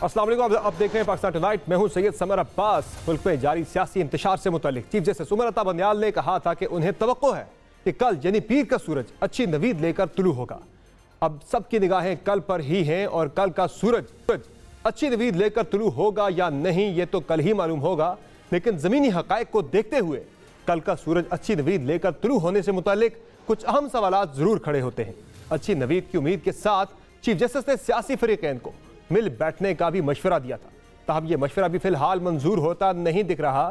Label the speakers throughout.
Speaker 1: अस्सलाम वालेकुम, आप देख रहे हैं पाकिस्तान टुनाइट। मैं हूं सैयद समर अब्बास। मुल्क में जारी सियासी इंतशार से मुतालिक चीफ जस्टिस उमर अता बंदयाल ने कहा था कि उन्हें तवक्को है कि कल यानी पीर का सूरज अच्छी नवीद लेकर तुलू होगा। अब सबकी निगाहें कल पर ही हैं और कल का सूरज अच्छी नवीद लेकर तुलू होगा या नहीं ये तो कल ही मालूम होगा, लेकिन ज़मीनी हक़ाइक़ को देखते हुए कल का सूरज अच्छी नवीद लेकर तुलू होने से मुतालिक कुछ अहम सवालात ज़रूर खड़े होते हैं। अच्छी नवीद की उम्मीद के साथ चीफ जस्टिस ने सियासी फरीक़ैन को मिल बैठने का भी मशवरा दिया था, ताहम यह मशवरा भी फिलहाल मंजूर होता नहीं दिख रहा।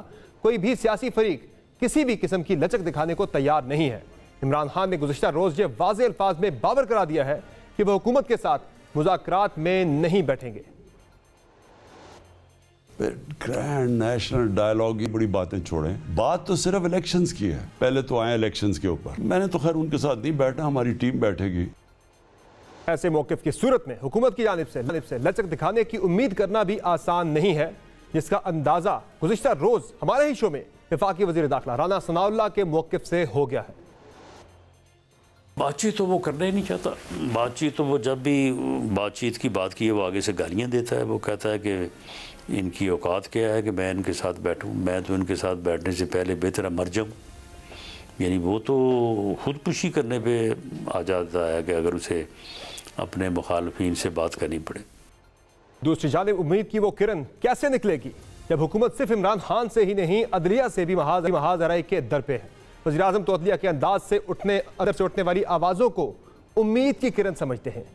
Speaker 1: कोई भी सियासी फरीक किसी भी किस्म की लचक दिखाने को तैयार नहीं है। इमरान खान ने गुज़िश्ता रोज़ ये वाज़ेह अल्फाज में बावर करा दिया है कि वह हुकूमत के साथ मुज़ाकरात में नहीं बैठेंगे।
Speaker 2: ग्रैंड नेशनल डायलॉग की बड़ी बातें छोड़ें, बात तो सिर्फ इलेक्शंस की है। पहले तो आए इलेक्शंस के ऊपर। मैंने तो खैर उनके साथ नहीं बैठा, हमारी टीम बैठेगी।
Speaker 1: ऐसे मौक़िफ़ की सूरत में हुकूमत की जानिब से लचक दिखाने की उम्मीद करना भी आसान नहीं है, जिसका अंदाज़ा गुज़िश्ता रोज़ हमारे ही शो में वफाकी वज़ीर दाखिला राना सनाउल्लाह के मौक़िफ़ से हो गया है।
Speaker 3: बातचीत तो वो करना ही नहीं चाहता। बातचीत तो वो जब भी बातचीत की बात की है वो आगे से गालियाँ देता है। वो कहता है कि इनकी औकात क्या है कि मैं इनके साथ बैठूं, मैं तो इनके साथ बैठने से पहले बेहतर मर जाऊँ। यानी वो तो खुदकुशी करने पे आ जाता है कि अगर उसे अपने मुखालफिन से बात करनी पड़े।
Speaker 1: दूसरी जानिब उम्मीद की वो किरण कैसे निकलेगी जब हुकूमत सिर्फ इमरान खान से ही नहीं अदलिया से भी महाजराई के दर पे है। वज़ीर आज़म तो अदलिया के अंदाज से उठने वाली आवाज़ों को उम्मीद की किरण समझते हैं।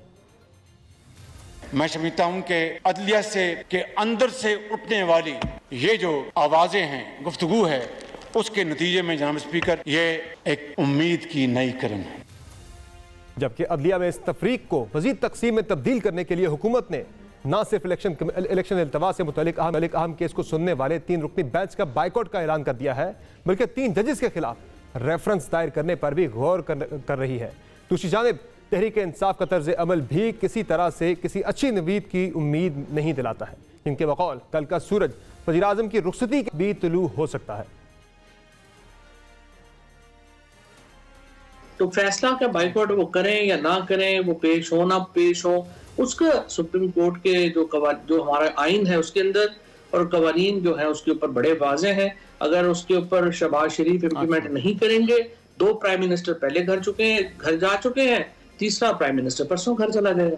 Speaker 4: मैं समझता हूं कि अदलिया से के अंदर से उठने वाली ये जो आवाज़ें हैं, गुफ्तगू है, उसके नतीजे में जनाब स्पीकर ये एक उम्मीद की नई किरण है।
Speaker 1: जबकि अदलिया में इस तफरीक को मज़ीद तकसीम में तब्दील करने के लिए हुकूमत ने न सिर्फ इलेक्शन इल्तवा से मुतल्लिक अहम केस को सुनने वाले 3 रुकनी बेंच का बाइकआउट का ऐलान कर दिया है, बल्कि 3 जजेस के खिलाफ रेफरेंस दायर करने पर भी गौर कर रही है। दूसरी जानिब तहरीक इंसाफ का तर्ज अमल भी किसी तरह से किसी अच्छी नवीद की उम्मीद नहीं दिलाता है। इनके बकौल कल का सूरज वज़ीर आज़म की रुखसती भी तुलू हो सकता है।
Speaker 5: तो फैसला क्या बाइकआउट वो करें या ना करें, वो पेश हो ना पेश हो, उसका सुप्रीम कोर्ट के जो हमारा आइन है उसके अंदर और कवानीन जो है उसके ऊपर बड़े वाज़े हैं। अगर उसके ऊपर शहबाज शरीफ इम्प्लीमेंट नहीं करेंगे, 2 प्राइम मिनिस्टर पहले घर जा चुके हैं, तीसरा प्राइम मिनिस्टर परसों घर चला जाएगा।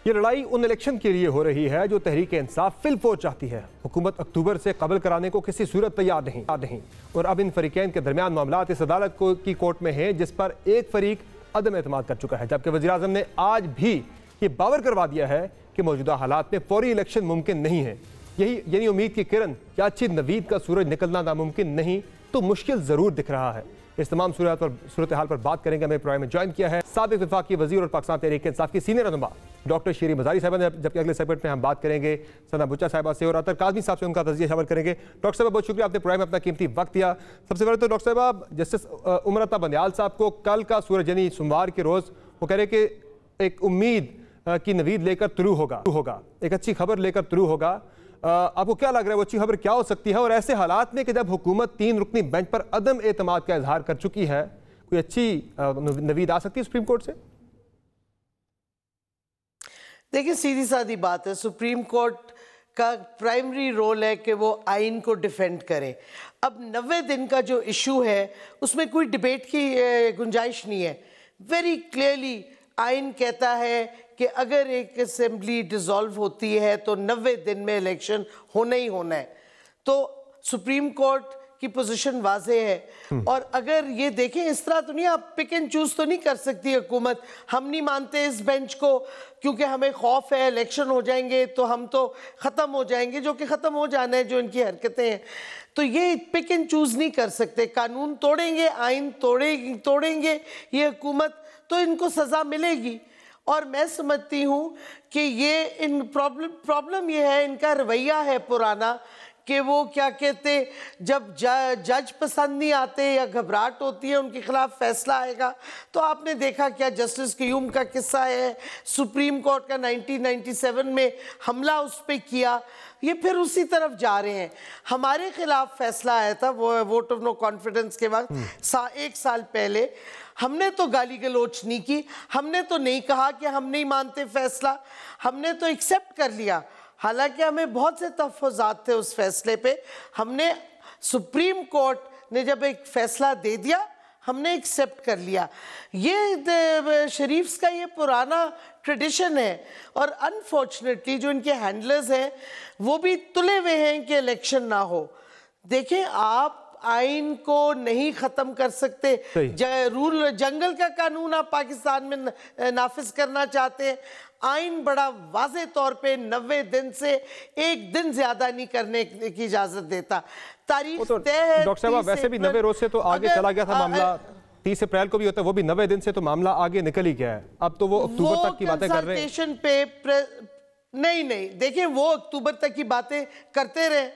Speaker 1: ये लड़ाई उन इलेक्शन के लिए हो रही है जो तहरीक इंसाफ फिलफौर चाहती है। हुकूमत अक्टूबर से कबल कराने को किसी सूरत तैयार नहीं और अब इन फरीकैन के दरमियान मामलात इस अदालत की कोर्ट में है जिस पर एक फरीक अदम एतमाद कर चुका है। जबकि वज़ीर आज़म ने आज भी ये बावर करवा दिया है कि मौजूदा हालात में फौरी इलेक्शन मुमकिन नहीं है। यही यानी उम्मीद की किरण या अच्छी नवीद का सूरज निकलना नामुमकिन नहीं तो मुश्किल ज़रूर दिख रहा है। इस तमाम सूरत हाल पर बात करेंगे। हमें प्रोग्राम में ज्वाइन किया है साबिक़ वफाकी वज़ीर और पाकिस्तान तहरीक इंसाफ की सीनियर रहनुमा डॉक्टर शीरी मज़ारी साहिबा ने, जबकि अगले सेगमेंट में हम बात करेंगे सना बुच्चा साहिबा से और अतर काज़मी साहब से, उनका तज़किया शामिल करेंगे। डॉक्टर साहब बहुत शुक्रिया, आपने प्रोग्राम में अपना कीमती वक्त दिया। सबसे पहले तो डॉक्टर साहब जस्टिस उमर अता बंदयाल साहब को कल का सूरज यानी सोमवार के रोज़ वो कह रहे कि एक उम्मीद की नवीद लेकर तुलू होगा, एक अच्छी खबर लेकर तुलू होगा। आपको क्या लग रहा है वो अच्छी खबर क्या हो सकती है? और ऐसे हालात में कि जब हुकूमत 3 रुकनी बेंच पर अदम एतमाद का इजहार कर चुकी है, कोई अच्छी नवीद आ सकती है सुप्रीम कोर्ट से?
Speaker 6: देखिए सीधी सादी बात है, सुप्रीम कोर्ट का प्राइमरी रोल है कि वो आइन को डिफेंड करे। अब 90 दिन का जो इशू है उसमें कोई डिबेट की गुंजाइश नहीं है। वेरी क्लियरली आइन कहता है कि अगर एक असेंबली डिसॉल्व होती है तो 90 दिन में इलेक्शन होना ही होना है। तो सुप्रीम कोर्ट की पोजीशन वाज़े है। और अगर ये देखें इस तरह तो नहीं, आप पिक एंड चूज तो नहीं कर सकती हुकूमत, हम नहीं मानते इस बेंच को क्योंकि हमें खौफ है इलेक्शन हो जाएंगे तो हम तो ख़त्म हो जाएंगे, जो कि ख़त्म हो जाना है जो इनकी हरकतें हैं। तो ये पिक एंड चूज नहीं कर सकते। कानून तोड़ेंगे, आइन तोड़ेंगे ये हुकूमत तो इनको सज़ा मिलेगी। और मैं समझती हूँ कि ये इन प्रॉब्लम ये है, इनका रवैया है पुराना कि वो क्या कहते, जब जज पसंद नहीं आते या घबराहट होती है उनके खिलाफ फैसला आएगा। तो आपने देखा क्या जस्टिस क्यूम का किस्सा है, सुप्रीम कोर्ट का 1997 में हमला उस पर किया, ये फिर उसी तरफ जा रहे हैं। हमारे खिलाफ फैसला आया था वो वोट ऑफ नो कॉन्फिडेंस के वक्त 1 साल पहले, हमने तो गाली गलोच नहीं की, हमने तो नहीं कहा कि हम नहीं मानते फैसला, हमने तो एक्सेप्ट कर लिया। हालांकि हमें बहुत से तहफ़्फ़ुज़ात थे उस फैसले पे। हमने सुप्रीम कोर्ट ने जब एक फैसला दे दिया हमने एक्सेप्ट कर लिया। ये शरीफ्स का ये पुराना ट्रेडिशन है और अनफॉर्चुनेटली जो इनके हैंडलर्स हैं वो भी तुले हुए हैं कि इलेक्शन ना हो। देखें, आप आइन को नहीं ख़त्म कर सकते। रूल जंगल का कानून आप पाकिस्तान में नाफिज करना चाहते हैं, आइन बड़ा वाज़े तौर पे 90 दिन से एक दिन ज़्यादा नहीं करने की इजाज़त देता। तारीख तय है।
Speaker 1: डॉक्टर साहब, वैसे भी 90 रोज से तो आगे चला गया था मामला, 30 अप्रैल को भी होता है, वो भी 90 दिन से तो मामला आगे निकल ही गया है। अब तो वो अक्टूबर तक की बातें कर रहे हैं।
Speaker 6: नहीं, देखिए वो अक्टूबर तक की बातें करते रहे,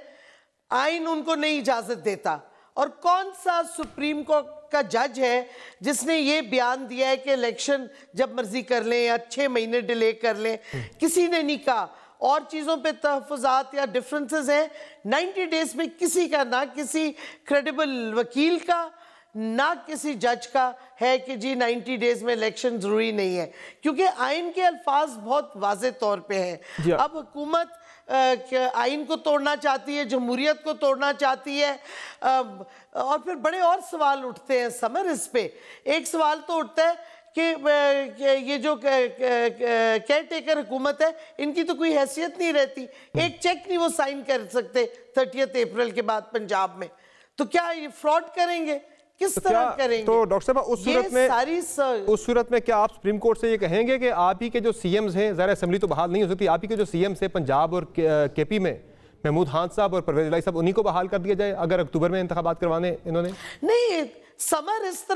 Speaker 6: आइन उनको नहीं इजाजत देता। और कौन सा सुप्रीम कोर्ट का जज है जिसने ये बयान दिया है कि इलेक्शन जब मर्जी कर लें या 6 महीने डिले कर लें? किसी ने नहीं कहा। और चीज़ों पे तहफ़्फ़ुज़ात या डिफरेंसेस हैं। 90 डेज में किसी का, ना किसी क्रेडिबल वकील का ना किसी जज का है कि जी 90 डेज में इलेक्शन ज़रूरी नहीं है, क्योंकि आइन के अल्फाज बहुत वाज़े तौर पे हैं। अब हुकूमत आइन को तोड़ना चाहती है, जमहूरियत को तोड़ना चाहती है, और फिर बड़े और सवाल उठते हैं समर इस पे। एक सवाल तो उठता है कि ये जो केयर टेकर हुकूमत है इनकी तो कोई हैसियत नहीं रहती, एक चेक नहीं वो साइन कर सकते 30 अप्रैल के बाद पंजाब में, तो क्या ये फ्रॉड करेंगे? किस तरह करेंगे? तो डॉक्टर साहब
Speaker 1: उस सूरत में क्या आप सुप्रीम कोर्ट से ये कहेंगे कि आप ही के जो सीएम्स हैं, ज़रा असेंबली तो बहाल नहीं हो सकती, आप ही के जो सीएम्स हैं पंजाब और केपी में, महमूद खान साहब और परवेज इलाही साहब, उन्हीं को बहाल कर दिया जाए अगर अक्टूबर में इंतखाबात करवाने इन्होंने?
Speaker 6: नहीं समर, इस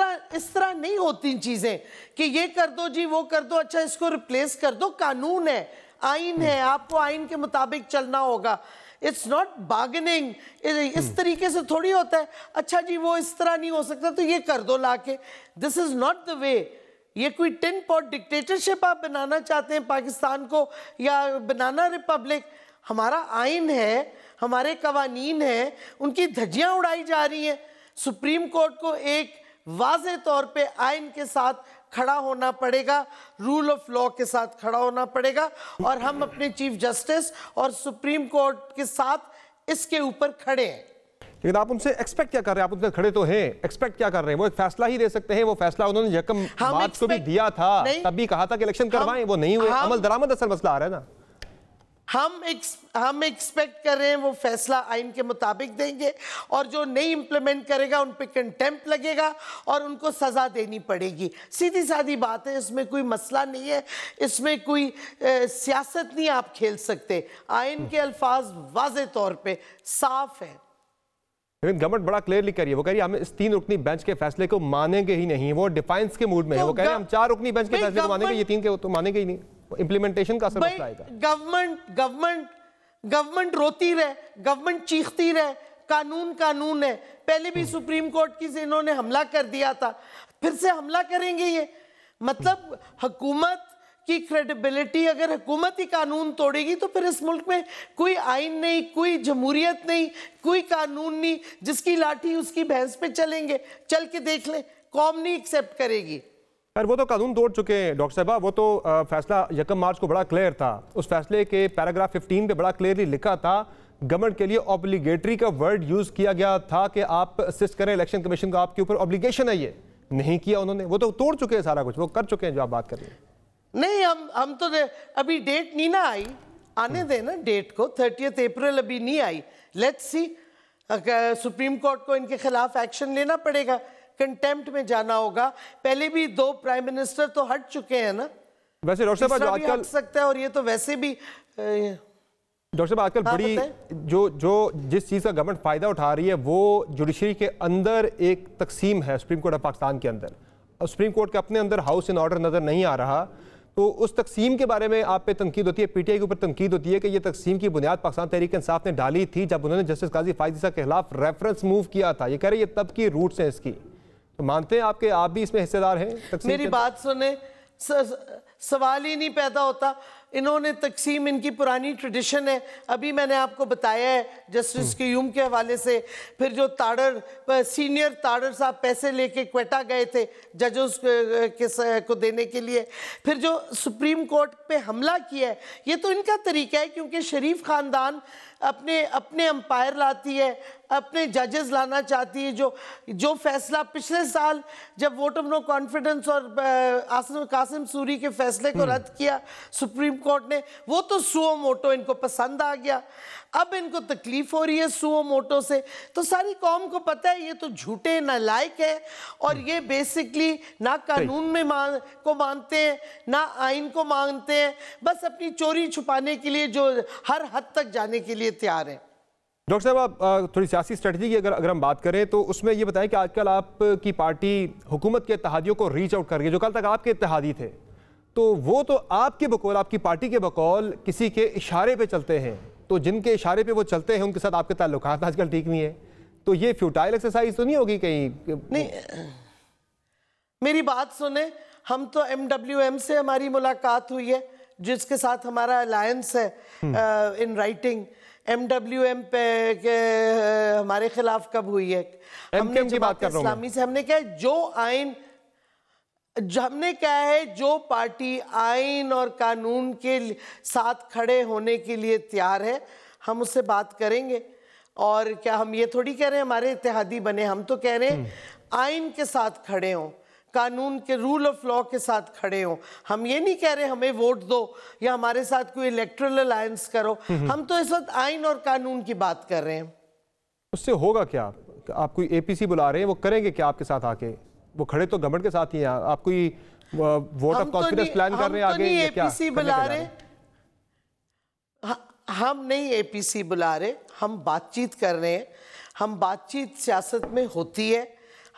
Speaker 6: तरह नहीं होती चीजें कि ये कर दो जी, वो कर दो, अच्छा इसको रिप्लेस कर दो। कानून है, आइन है, आपको आइन के मुताबिक चलना होगा। It's not bargaining. इस तरीके से थोड़ी होता है, अच्छा जी वो इस तरह नहीं हो सकता तो ये कर दो लाके। This is not the way. ये कोई टिन पॉट डिक्टेटरशिप आप बनाना चाहते हैं पाकिस्तान को, या बनाना रिपब्लिक? हमारा आइन है, हमारे कवानीन हैं, उनकी धज्जियां उड़ाई जा रही हैं। सुप्रीम कोर्ट को एक वाज़े तौर पे आइन के साथ खड़ा होना पड़ेगा, रूल ऑफ लॉ के साथ खड़ा होना पड़ेगा, और हम अपने चीफ जस्टिस और सुप्रीम कोर्ट के साथ इसके ऊपर खड़े हैं।
Speaker 1: लेकिन आप उनसे एक्सपेक्ट क्या कर रहे हैं? आप उनसे खड़े तो हैं, एक्सपेक्ट क्या कर रहे हैं? वो एक फैसला ही दे सकते हैं। वो फैसला उन्होंने 1 मार्च को भी दिया था, तब भी कहा था कि इलेक्शन करवाएं, वो नहीं हुए। अमल दरामद असल मसला आ रहा है ना।
Speaker 6: हम एक्सपेक्ट कर रहे हैं वो फैसला आइन के मुताबिक देंगे, और जो नहीं इंप्लीमेंट करेगा उन पे कंटेम्प्ट लगेगा और उनको सजा देनी पड़ेगी। सीधी सादी बात है, इसमें कोई मसला नहीं है, इसमें कोई सियासत नहीं आप खेल सकते। आइन के अल्फाज वाज़े तौर पे साफ है।
Speaker 1: लेकिन गवर्नमेंट बड़ा क्लियरली करिए, वो कह रही है हम इस 3 रुकनी बेंच के फैसले को मानेंगे ही नहीं। वो डिफाइंस के मूड में है, वो कह रहे हैं हम 4 रुकनी बेंच के फैसले को मानेंगे, ये 3 के तो मानेंगे ही नहीं। इम्प्लीमेंटेशन का असर मसला आएगा।
Speaker 6: गवर्नमेंट रोती रहे, गवर्नमेंट चीखती रहे, कानून है। पहले भी सुप्रीम कोर्ट की से इन्होंने हमला कर दिया था, फिर से हमला करेंगे। ये मतलब हुकूमत की क्रेडिबिलिटी, अगर हुकूमत ही कानून तोड़ेगी तो फिर इस मुल्क में कोई आइन नहीं, कोई जमहूरियत नहीं, कोई कानून नहीं। जिसकी लाठी उसकी भैंस पे चलेंगे, चल के देख लें, कौम नहीं एक्सेप्ट करेगी।
Speaker 1: पर वो तो कानून तोड़ चुके हैं डॉक्टर साहब। वो तो फैसला 1 मार्च को बड़ा क्लियर था। उस फैसले के पैराग्राफ 15 पे बड़ा क्लियरली लिखा था, गवर्नमेंट के लिए ऑब्लिगेटरी का वर्ड यूज किया गया था कि आप असिस्ट करें इलेक्शन कमीशन को, आपके ऊपर ऑब्लिगेशन है। ये नहीं किया उन्होंने। वो तो तोड़ चुके हैं सारा कुछ, वो कर चुके हैं जो आप बात कर रहे हैं।
Speaker 6: नहीं, हम तो अभी डेट नहीं ना आई, आने देना डेट को। 30 अप्रैल अभी नहीं आई। लेट्स सी, सुप्रीम कोर्ट को इनके खिलाफ एक्शन लेना पड़ेगा, कंटेम्प्ट में जाना होगा। पहले भी 2 प्राइम मिनिस्टर तो हट चुके हैं ना।
Speaker 1: वैसे डॉक्टर साहब आजकल
Speaker 6: हट सकता है, और ये तो वैसे भी
Speaker 1: डॉक्टर साहब आजकल बड़ी जो जिस चीज़ का गवर्नमेंट फ़ायदा उठा रही है वो जुडिशरी के अंदर एक तकसीम है सुप्रीम कोर्ट ऑफ पाकिस्तान के अंदर। और सुप्रीम कोर्ट के अपने अंदर हाउस इन ऑर्डर नज़र नहीं आ रहा, तो उस तकसीम के बारे में आप पे तनकीद होती है, पीटीआई के ऊपर तनकीद होती है कि ये तकसीम की बुनियाद पाकिस्तान तहरीक इंसाफ ने डाली थी जब उन्होंने जस्टिस काजी फायद ईसा के खिलाफ रेफरेंस मूव किया था। ये कह रहे ये तब की रूट्स हैं इसकी। तो मानते हैं आपके, आप भी इसमें हिस्सेदार हैं?
Speaker 6: मेरी बात सुने, सवाल ही नहीं पैदा होता। इन्होंने तकसीम, इनकी पुरानी ट्रेडिशन है। अभी मैंने आपको बताया है जस्टिस क्यूम के हवाले से। फिर जो ताड़र, सीनियर ताड़र साहब पैसे लेके क्वेटा गए थे जजेस को देने के लिए। फिर जो सुप्रीम कोर्ट पे हमला किया है, ये तो इनका तरीका है, क्योंकि शरीफ खानदान अपने अंपायर लाती है, अपने जजेस लाना चाहती है। जो फैसला पिछले साल जब वोट ऑफ नो कॉन्फिडेंस और कासिम सूरी के फैसले को रद्द किया सुप्रीम कोर्ट ने, वो तो सुओ मोटो इनको पसंद आ गया। अब इनको तकलीफ हो रही है सुओ मोटो से। तो सारी कौम को पता है ये तो झूठे नालायक है, और ये बेसिकली ना कानून में को मानते हैं, ना आइन को मानते हैं, बस अपनी चोरी छुपाने के लिए जो हर हद तक जाने के लिए तैयार है।
Speaker 1: डॉक्टर साहब, आप थोड़ी सियासी स्ट्रेटजी की अगर हम बात करें तो उसमें ये बताएं कि आजकल आपकी पार्टी हुकूमत के इत्तेहादियों को रीच आउट कर रही है। जो कल तक आपके इत्तेहादी थे, तो वो तो आपके बकौल, आपकी पार्टी के बकौल किसी के इशारे पे चलते हैं, तो जिनके इशारे पे वो चलते हैं उनके साथ आपके ताल्लुकात आजकल ठीक नहीं है। तो ये फ्यूटाइल एक्सरसाइज तो नहीं होगी कहीं? नहीं,
Speaker 6: मेरी बात सुने, हम तो MWM से हमारी मुलाकात हुई है, जिसके साथ हमारा अलायंस है इन राइटिंग। MWM पे हमारे खिलाफ कब हुई है? हमने
Speaker 1: की बात कर रहा हूं
Speaker 6: इस्लामी से हमने कहा जो आइन, हमने कहा है जो पार्टी आइन और कानून के साथ खड़े होने के लिए तैयार है, हम उससे बात करेंगे। और क्या हम ये थोड़ी कह रहे हैं हमारे इत्तेहादी बने, हम तो कह रहे हैं आइन के साथ खड़े हों, कानून के रूल ऑफ लॉ के साथ खड़े हों। हम ये नहीं कह रहे हमें वोट दो या हमारे साथ कोई इलेक्टोरल अलायंस करो। हम तो इस वक्त आइन और कानून की बात कर रहे हैं।
Speaker 1: उससे होगा क्या? आप कोई APC बुला रहे हैं, वो करेंगे क्या आपके साथ आके? वो खड़े तो गवर्नमेंट के साथ ही हैं। आप कोई वोट ऑफ कॉन्फिडेंस प्लान कर रहे हैं आगे?
Speaker 6: हम तो APC बुला रहे, हम नहीं APC बुला रहे, हम बातचीत कर रहे हैं। हम बातचीत सियासत में होती है,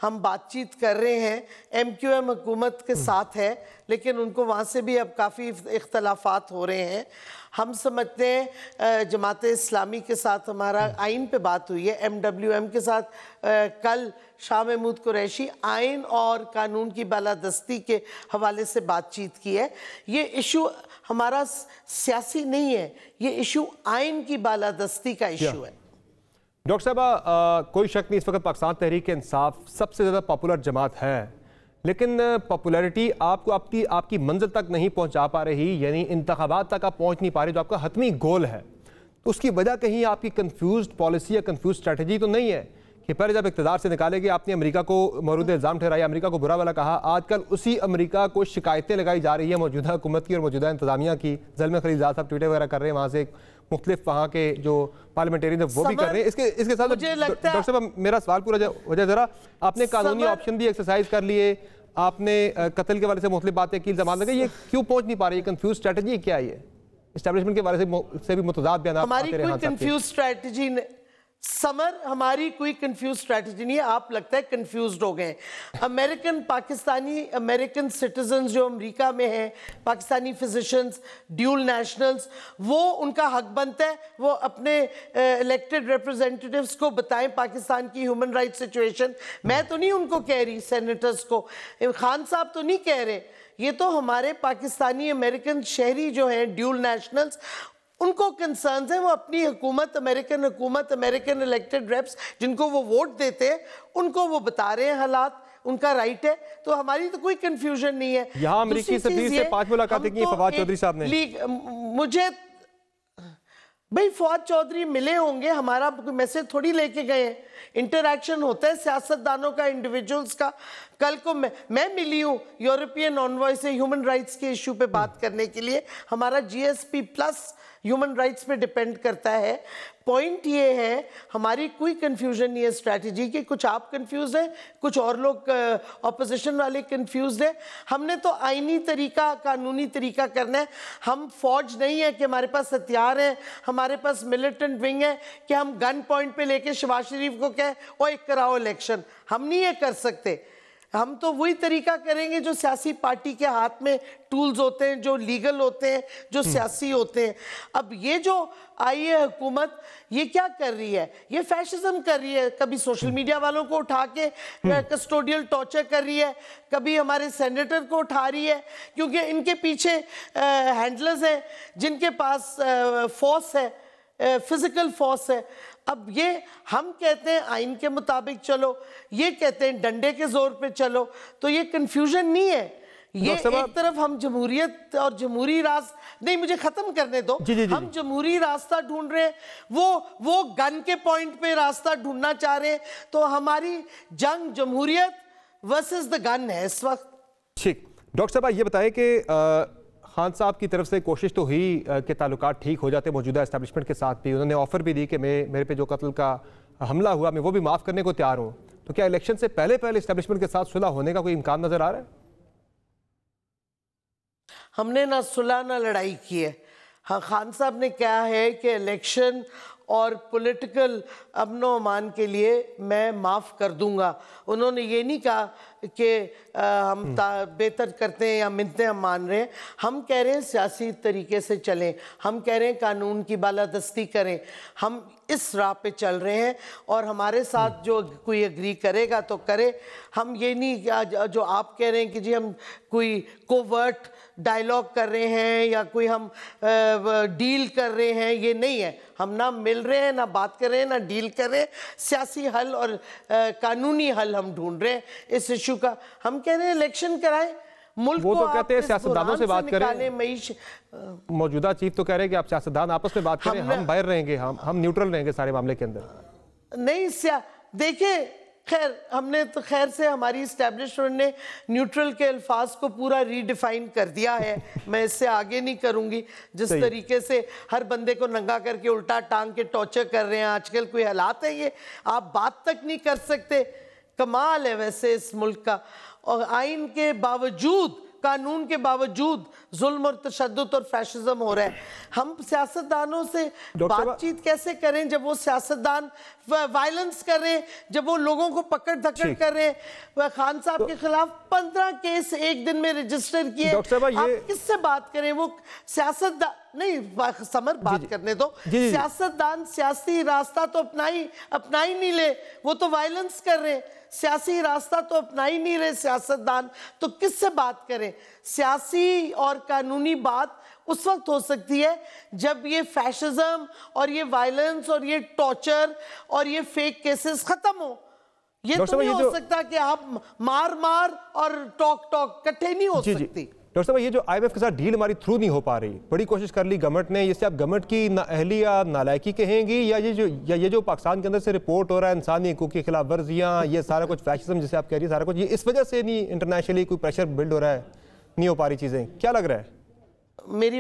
Speaker 6: हम बातचीत कर रहे हैं। MQM हुकूमत के साथ है, लेकिन उनको वहाँ से भी अब काफ़ी इख्तलाफात हो रहे हैं। हम समझते हैं जमात इस्लामी के साथ हमारा आइन पे बात हुई है, MWM के साथ कल शाह महमूद कुरैशी आइन और कानून की बालादस्ती के हवाले से बातचीत की है। ये इशू हमारा सियासी नहीं है, ये इशू आइन की बालादस्ती का इशू है।
Speaker 1: डॉक्टर साहब, कोई शक नहीं इस वक्त पाकिस्तान तहरीक इंसाफ सबसे ज़्यादा पॉपुलर जमात है, लेकिन पॉपुलैरिटी आपको आपकी मंजिल तक नहीं पहुंचा पा रही, यानी इंतखाबात तक आप पहुंच नहीं पा रहे जो आपका हतमी गोल है। तो उसकी वजह कहीं आपकी कंफ्यूज्ड पॉलिसी या कंफ्यूज स्ट्रेटजी तो नहीं है कि पहले जब इक़्तिदार से निकाले गए आपने अमेरिका को मौरूद इल्ज़ाम ठहराया, अमेरिका को बुरा वाला कहा, आजकल उसी अमेरिका को शिकायतें लगाई जा रही है मौजूदा हुकूमत की और मौजूदा इंतजामिया की। ज़ल्म खलीलज़ाद साहब ट्वीट वगैरह कर रहे हैं, वहाँ से मुख्तलिफ वहाँ के जो पार्लियामेंटेरियन है वो भी कर रहे हैं। इसके साथ डॉक्टर साहब मेरा सवाल पूरा हो जाए ज़रा, आपने कानूनी ऑप्शन भी एक्सरसाइज कर लिए, आपने कत्ल के बारे से मुख्तलिफ बातें की, इल्ज़ाम लगाए, ये क्यों पहुँच नहीं पा रही? कंफ्यूज स्ट्रेटजी क्या है? ये एस्टैब्लिशमेंट के बारे से भी मुतज़ाद बयान
Speaker 6: हमारी कोई कंफ्यूज स्ट्रेटजी समर, हमारी कोई कंफ्यूज स्ट्रेटजी नहीं है। आप लगता है कंफ्यूज्ड हो गए। अमेरिकन पाकिस्तानी अमेरिकन सिटीजन्स जो अमेरिका में हैं, पाकिस्तानी फिजिशियंस, ड्यूल नेशनल्स, वो उनका हक बनता है वो अपने इलेक्टेड रिप्रेजेंटेटिव्स को बताएं पाकिस्तान की ह्यूमन राइट सिचुएशन। मैं तो नहीं उनको कह रही, सेनेटर्स को, खान साहब तो नहीं कह रहे, ये तो हमारे पाकिस्तानी अमेरिकन शहरी जो हैं ड्यूल नेशनल्स, उनको कंसर्न्स हैं। वो अपनी हुकूमत, अमेरिकन इलेक्टेड रेप्स जिनको वो वोट देते हैं, उनको वो बता रहे हैं हालात, उनका राइट है। तो हमारी तो कोई कंफ्यूजन नहीं है।
Speaker 1: यहाँ अमेरिकी सफीर से 5 मुलाकातें की फवाद चौधरी साहब ने।
Speaker 6: मुझे भाई फवाद चौधरी मिले होंगे, हमारा मैसेज थोड़ी लेके गए हैं। इंटरैक्शन होता है सियासतदानों का, इंडिविजुअल्स का। कल को मैं मिली हूँ यूरोपियन ऑनवॉय से ह्यूमन राइट्स के इशू पे बात करने के लिए। हमारा GSP+ ह्यूमन राइट्स पे डिपेंड करता है। पॉइंट ये है, हमारी कोई कंफ्यूजन नहीं है स्ट्रैटेजी की। कुछ आप कंफ्यूज हैं, कुछ और लोग ऑपोजिशन वाले कंफ्यूज हैं। हमने तो आईनी तरीका, कानूनी तरीका करना है। हम फौज नहीं है कि हमारे पास हथियार है, हमारे पास मिलिटेंट विंग है कि हम गन पॉइंट पे लेके शहबाज शरीफ को कहें ओ एक कराओ इलेक्शन। हम नहीं ये कर सकते। हम तो वही तरीका करेंगे जो सियासी पार्टी के हाथ में टूल्स होते हैं, जो लीगल होते हैं, जो सियासी होते हैं। अब ये जो आई है हुकूमत, ये क्या कर रही है? ये फैशिज्म कर रही है। कभी सोशल मीडिया वालों को उठा के कस्टोडियल टॉर्चर कर रही है, कभी हमारे सेनेटर को उठा रही है, क्योंकि इनके पीछे हैंडलर्स हैं जिनके पास फोर्स है, फिजिकल फोर्स है। अब ये हम कहते हैं आइन के मुताबिक चलो, ये कहते हैं डंडे के जोर पे चलो, तो ये कंफ्यूजन नहीं है। ये एक तरफ हम जमहूरियत और जमहूरी रास्ता, नहीं मुझे खत्म करने दो, हम जमहूरी रास्ता ढूंढ रहे हैं, वो गन के पॉइंट पे रास्ता ढूंढना चाह रहे हैं। तो हमारी जंग जमहूरियत वर्सेस द गन है इस वक्त।
Speaker 1: ठीक, डॉक्टर साहब ये बताएं कि खान साहब की तरफ से कोशिश तो हुई कि ताल्लुकात ठीक हो जाते मौजूदा एस्टैब्लिशमेंट के साथ भी। उन्होंने ऑफर भी दी कि मेरे पे जो कत्ल का हमला हुआ मैं वो भी माफ़ करने को तैयार हूँ। तो क्या इलेक्शन से पहले एस्टैब्लिशमेंट के साथ सुलह होने का कोई इम्कान नजर आ रहा है?
Speaker 6: हमने ना सुलह ना लड़ाई की है। हाँ, खान साहब ने कहा है कि इलेक्शन और पॉलिटिकल अमन व अमान के लिए मैं माफ़ कर दूंगा। उन्होंने ये नहीं कहा कि हम बेहतर करते हैं या मिन्नतें हम मान रहे हैं। हम कह रहे हैं सियासी तरीके से चलें, हम कह रहे हैं कानून की बालादस्ती करें, हम इस राह पे चल रहे हैं। और हमारे साथ जो कोई एग्री करेगा तो करे। हम ये नहीं जो आप कह रहे हैं कि जी हम कोई कोवर्ट डायलॉग कर रहे हैं या कोई हम डील कर रहे हैं, ये नहीं है। हम ना मिल रहे हैं, ना बात कर रहे हैं, ना डील कर रहे हैं। सियासी हल और कानूनी हल हम ढूंढ रहे हैं इस इशू का। हम कह रहे हैं इलेक्शन कराएं, मुल्क
Speaker 1: वो
Speaker 6: को
Speaker 1: तो कहते हैं सियासतदानों से बात
Speaker 6: करें।
Speaker 1: मौजूदा चीफ तो कह रहे हैं कि आप सियासतदान आपस में बात करें, हम बाहर रहेंगे, हम न्यूट्रल रहेंगे सारे मामले के अंदर।
Speaker 6: नहीं, देखिए खैर हमने तो खैर से हमारी इस्टेब्लिशमेंट ने न्यूट्रल के अल्फाज को पूरा रीडिफाइन कर दिया है। मैं इससे आगे नहीं करूंगी। जिस तरीके से हर बंदे को नंगा करके उल्टा टांग के टॉर्चर कर रहे हैं आजकल, कोई हालात है ये? आप बात तक नहीं कर सकते। कमाल है वैसे इस मुल्क का। और आइन के बावजूद, कानून के बावजूद जुल्म और तशद्दुद और फैशिज्म हो रहा है। हम सियासतदानों से बातचीत कैसे करें जब वो सियासतदान वायलेंस कर रहे हैं, जब वो लोगों को पकड़ धकड़ कर रहे हैं? खान साहब के खिलाफ 15 केस एक दिन में रजिस्टर किए। आप किससे बात करें? वो सियासतदान नहीं, समर बात करने दो। सियासतदान सियासी रास्ता तो अपना ही नहीं ले, वो तो वायलेंस कर रहे हैं। सियासी रास्ता तो अपना ही नहीं रहे सियासतदान, तो किससे बात करें? सियासी और कानूनी बात उस वक्त हो सकती है जब ये फैशिज्म और ये वायलेंस और ये टॉर्चर और ये फेक केसेस खत्म हो। ये तो नहीं हो सकता कि आप मार और टॉक इकट्ठे नहीं हो सकती।
Speaker 1: डॉक्टर साहब, ये जो IMF के साथ डील हमारी थ्रू नहीं हो पा रही, बड़ी कोशिश कर ली गवर्नमेंट ने, इससे आप गवर्नमेंट की नाअहली या नालायकी कहेंगी, या ये जो पाकिस्तान के अंदर से रिपोर्ट हो रहा है इंसानी हकूक़ की खिलाफ वर्जियाँ, ये सारा कुछ फैशिज्म जिसे आप कह रही है, सारा कुछ ये इस वजह से नहीं इंटरनेशनली कोई प्रेशर बिल्ड हो रहा है, नहीं हो पा रही चीज़ें, क्या लग रहा है?
Speaker 6: मेरी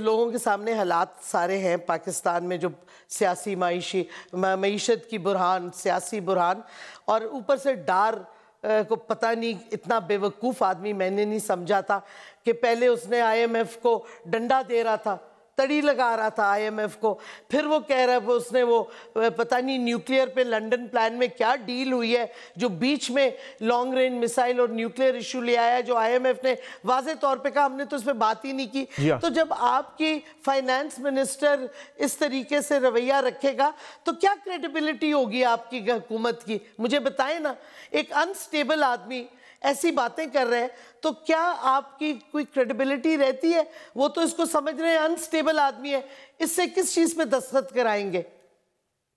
Speaker 6: लोगों के सामने हालात सारे हैं पाकिस्तान में, जो सियासी मईशत की बुरहान, सियासी बुरहान, और ऊपर से डार को पता नहीं, इतना बेवकूफ़ आदमी मैंने नहीं समझा था कि पहले उसने IMF को डंडा दे रहा था, तड़ी लगा रहा था IMF को, फिर वो कह रहा है उसने वो पता नहीं न्यूक्लियर पे लंदन प्लान में क्या डील हुई है जो बीच में लॉन्ग रेंज मिसाइल और न्यूक्लियर इशू ले आया, जो IMF ने वाजे तौर पे कहा हमने तो इस पर बात ही नहीं की। तो जब आपकी फाइनेंस मिनिस्टर इस तरीके से रवैया रखेगा तो क्या क्रेडिबिलिटी होगी आपकी हुकूमत की? मुझे बताएं ना। एक अनस्टेबल आदमी ऐसी बातें कर रहे हैं तो क्या आपकी कोई क्रेडिबिलिटी रहती है? वो तो इसको समझ रहे हैं अनस्टेबल आदमी है, इससे किस चीज में दस्तखत कराएंगे?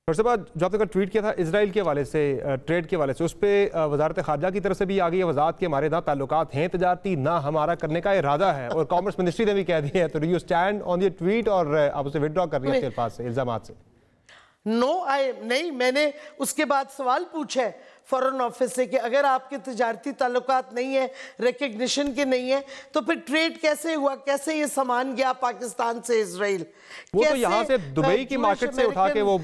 Speaker 1: जो आपने ट्वीट किया था इजराइल के हवाले से, ट्रेड के हवाले से, उस पर वजारत खारजा की तरफ से भी आ गई है वजाहत के हमारे ना ताल्लुकात हैं तजारती, ना हमारा करने का इरादा है, और कॉमर्स मिनिस्ट्री ने भी कह दिया है। तो यू स्टैंड ऑन ये ट्वीट और आप उसे विड्रॉ कर रही है आपके पास से इल्जाम से?
Speaker 6: नहीं, मैंने उसके बाद सवाल पूछा है फॉरेन ऑफिस से कि अगर आपके तिजारती ताल्लुकात नहीं है, रिकग्निशन के नहीं है, तो फिर ट्रेड कैसे हुआ? कैसे ये सामान गया पाकिस्तान से इजराइल?
Speaker 1: वो तो यहाँ से दुबई की मार्केट से उठा के वो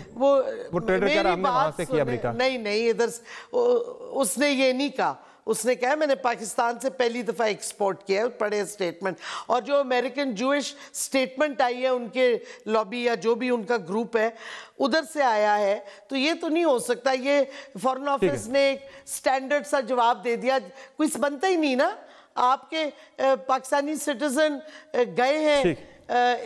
Speaker 1: ट्रेडर कह रहा हमने वहां से किया अमेरिका।
Speaker 6: नहीं, इधर उसने ये नहीं कहा। उसने कहा मैंने पाकिस्तान से पहली दफ़ा एक्सपोर्ट किया है, पढ़े स्टेटमेंट। और जो अमेरिकन जूइश स्टेटमेंट आई है उनके लॉबी या जो भी उनका ग्रुप है उधर से आया है, तो ये तो नहीं हो सकता। ये फॉरेन ऑफिस ने एक स्टैंडर्ड सा जवाब दे दिया, कुछ बनता ही नहीं ना। आपके पाकिस्तानी सिटीजन गए हैं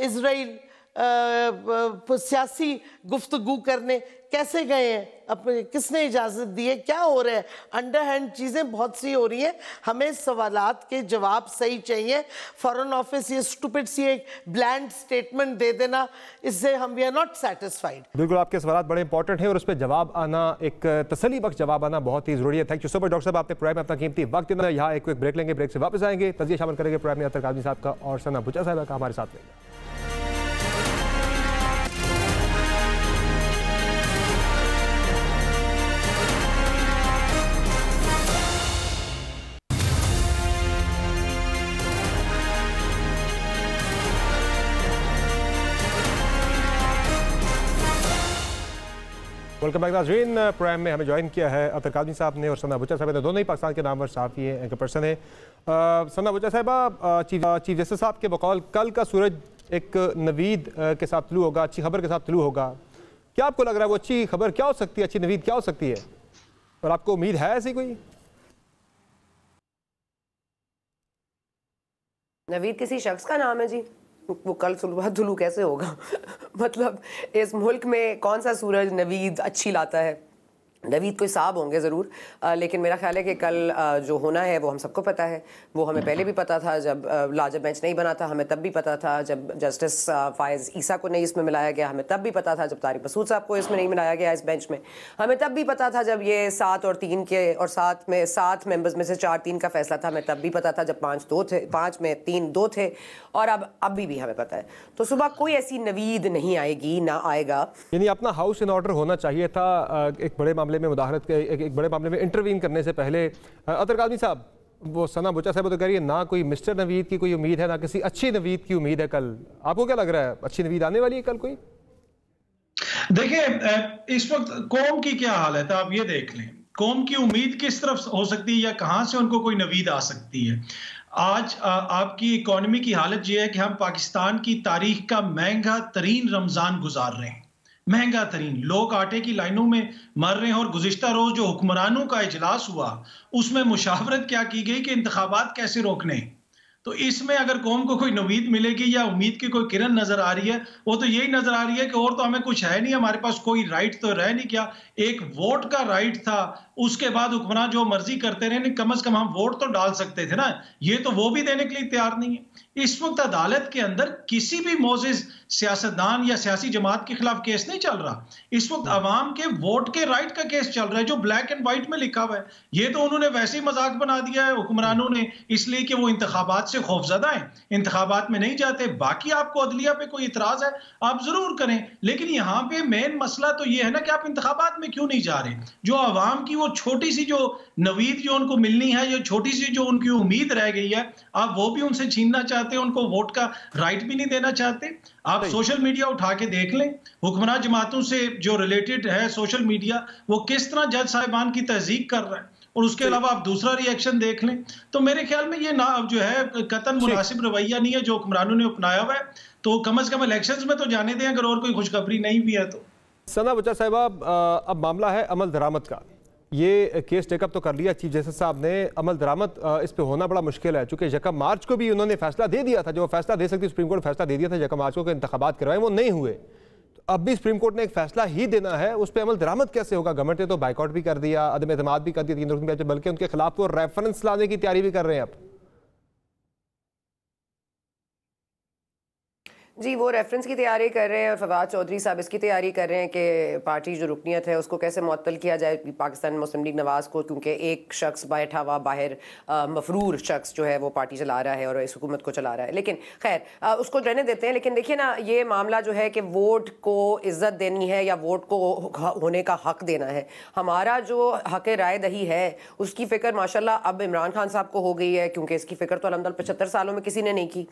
Speaker 6: इजराइल सियासी गुफ्तगू करने, कैसे गए हैं, अपने किसने इजाज़त दी है, क्या हो रहा है, अंडरहैंड चीज़ें बहुत सी हो रही हैं। हमें सवालात के जवाब सही चाहिए। फॉरेन ऑफिस ये स्टूपिड सी एक ब्लैंड स्टेटमेंट दे देना, इससे हम वी आर नॉट सेटिस्फाइड।
Speaker 1: बिल्कुल, आपके सवालात बड़े इंपॉर्टेंट हैं और उस पर जवाब आना, एक तसल्ली बख्श जवाब आना बहुत ही ज़रूरी है। Thank you so much doctor साहब, आपने प्रोग्राम में अपना कीमती वक्त देना। यहाँ एक क्विक ब्रेक लेंगे, ब्रेक से वापस आएंगे, तजिया शामिल करेंगे प्रोग्राम में अतर काज़मी साहब का और सना भुच्चा साहब का हमारे साथ रहेगा। वेलकम बैक नाज़रीन। प्रोग्राम में हमें ज्वाइन किया है अतर काज़मी साहब ने और सना भुच्चा साहब ने, दोनों ही पाकिस्तान के नामवर सहाफ़ी हैं, एंकर पर्सन है। सना भुच्चा साहबा, चीफ जस्टिस साहब के बकौल कल का सूरज एक नवीद के साथ तुलू होगा, अच्छी खबर के साथ तुलू होगा। क्या आपको लग रहा है वो अच्छी खबर क्या हो सकती है, अच्छी नवीद क्या हो सकती है, और आपको उम्मीद है ऐसी कोई?
Speaker 7: नवीद किसी शख्स का नाम है जी, वो कल सुबह तुलू कैसे होगा? मतलब इस मुल्क में कौन सा सूरज नवीद अच्छी लाता है? नवीद कोई साहब होंगे ज़रूर, लेकिन मेरा ख्याल है कि कल जो होना है वो हम सबको पता है। वो हमें पहले भी पता था, जब लाजब बेंच नहीं बना था हमें तब भी पता था, जब जस्टिस फायज़ ईसा को नहीं इसमें मिलाया गया हमें तब भी पता था, जब तारिक मसूद साहब को इसमें नहीं मिलाया गया इस बेंच में हमें तब भी पता था, जब ये 7 और 3 के और 7 मेंबर्स में से 4-3 का फैसला था हमें तब भी पता था, जब 5 में 3-2 थे, और अब अभी भी हमें पता है। तो सुबह कोई ऐसी नवीद नहीं आएगी, ना आएगा।
Speaker 1: यानी अपना हाउस इन ऑर्डर होना चाहिए था एक बड़े मामले में मुदाखलत के, एक बड़े मामले में इंटरवीन करने से पहले। अतर काज़मी साहब, वो सना भुच्चा साहब तो कह रही है ना कोई मिस्टर नवीद की कोई उम्मीद है, ना किसी अच्छी नवीद की उम्मीद है कल। आपको क्या लग रहा है, अच्छी नवीद आने वाली है कल कोई?
Speaker 8: देखिए, इस वक्त कौम की क्या हालत है आप ये देख लें, कौम की उम्मीद किस तरफ हो सकती है या कहां से उनको कोई नवीद आ सकती है। आज आपकी इकोनॉमी की हालत यह है कि हम पाकिस्तान की तारीख का महंगा तरीन रमजान गुजार रहे हैं, महंगा तरीन। लोग आटे की लाइनों में मर रहे हैं, और गुज़िश्ता रोज जो हुक्मरानों का इजलास हुआ उसमें मुशावरत क्या की गई कि इंतखाबात कैसे रोकने। तो इसमें अगर कौम को कोई नवीद मिलेगी या उम्मीद की कोई किरण नजर आ रही है, वो तो यही नजर आ रही है कि और तो हमें कुछ है नहीं, हमारे पास कोई राइट तो रह नहीं गया। एक वोट का राइट था, उसके बाद हुक्मरान जो मर्जी करते रहे, कम से कम हम वोट तो डाल सकते थे ना, ये तो वो भी देने के लिए तैयार नहीं है। इस वक्त अदालत के अंदर किसी भी मोजिज सियासतदान या सियासी जमात के खिलाफ केस नहीं चल रहा। इस वक्त अवाम के वोट के राइट का केस चल रहा है, जो ब्लैक एंड व्हाइट में लिखा हुआ है। ये तो उन्होंने वैसे ही मजाक बना दिया है हुक्मरानों ने, इसलिए कि वो इंतखाबात से खौफजदा है, इंतखाबात में नहीं जाते। बाकी आपको अदलिया पे कोई इतराज है आप जरूर करें, लेकिन यहाँ पे मेन मसला तो ये है ना कि आप इंतखाबात में क्यों नहीं जा रहे। जो अवाम की वो छोटी सी जो नवीद जो उनको मिलनी है, जो छोटी सी जो उनकी उम्मीद रह गई है, आप वो भी उनसे छीनना चाहते हैं, उनको वोट का राइट भी नहीं देना चाहते। आप सोशल मीडिया उठा के देख लें, हुक्मरान जमातों से जो रिलेटेड है सोशल मीडिया, वो किस तरह जज साहिबान की तहजीक कर रहा है, और उसके अलावा आप दूसरा रिएक्शन देख लें। तो मेरे ख्याल में ये ना जो है कतन मुनासिब रवैया नहीं है जो हुक्मरानों ने अपनाया हुआ है। तो कम से कम इलेक्शंस में तो जाने दें, अगर और कोई खुशखबरी नहीं भी है तो।
Speaker 1: सना भुच्चा साहिबा, अब मामला है अमल दरामद का। ये केस टेकअप तो कर लिया चीफ जस्टिस साहब ने, अमल दरामद इस पे होना बड़ा मुश्किल है, चूंकि 1 मार्च को भी उन्होंने फैसला दे दिया था, जो फैसला दे सकती सुप्रीम कोर्ट फैसला दे दिया था 1 मार्च को इंतखाबात करवाए, वो नहीं हुए। तो अब भी सुप्रीम कोर्ट ने एक फैसला ही देना है, उस पर अमल दरामद कैसे होगा? गवर्नमेंट ने तो बाइकआउट भी कर दिया, अदम एतमाद भी कर दिया 3 रुकनी बेंच, बल्कि उनके खिलाफ वो रेफरेंस लाने की तैयारी भी कर रहे हैं अब।
Speaker 7: जी, वो रेफरेंस की तैयारी कर रहे हैं, फवाद चौधरी साहब इसकी तैयारी कर रहे हैं कि पार्टी जो रुकनीत है उसको कैसे मुअत्तल किया जाए पाकिस्तान मुस्लिम लीग नवाज़ को, क्योंकि एक शख्स बैठा हुआ बाहर मफरूर शख्स जो है वो पार्टी चला रहा है और इस हुकूमत को चला रहा है। लेकिन खैर उसको रहने देते हैं। लेकिन देखिए ना, ये मामला जो है कि वोट को इज़्ज़त देनी है या वोट को होने का हक देना है। हमारा जो हक राय दही है उसकी फ़िक्र माशाल्लाह अब इमरान खान साहब को हो गई है, क्योंकि इसकी फ़िक्र तो अलहम्दुलिल्लाह 75 सालों में किसी ने नहीं की,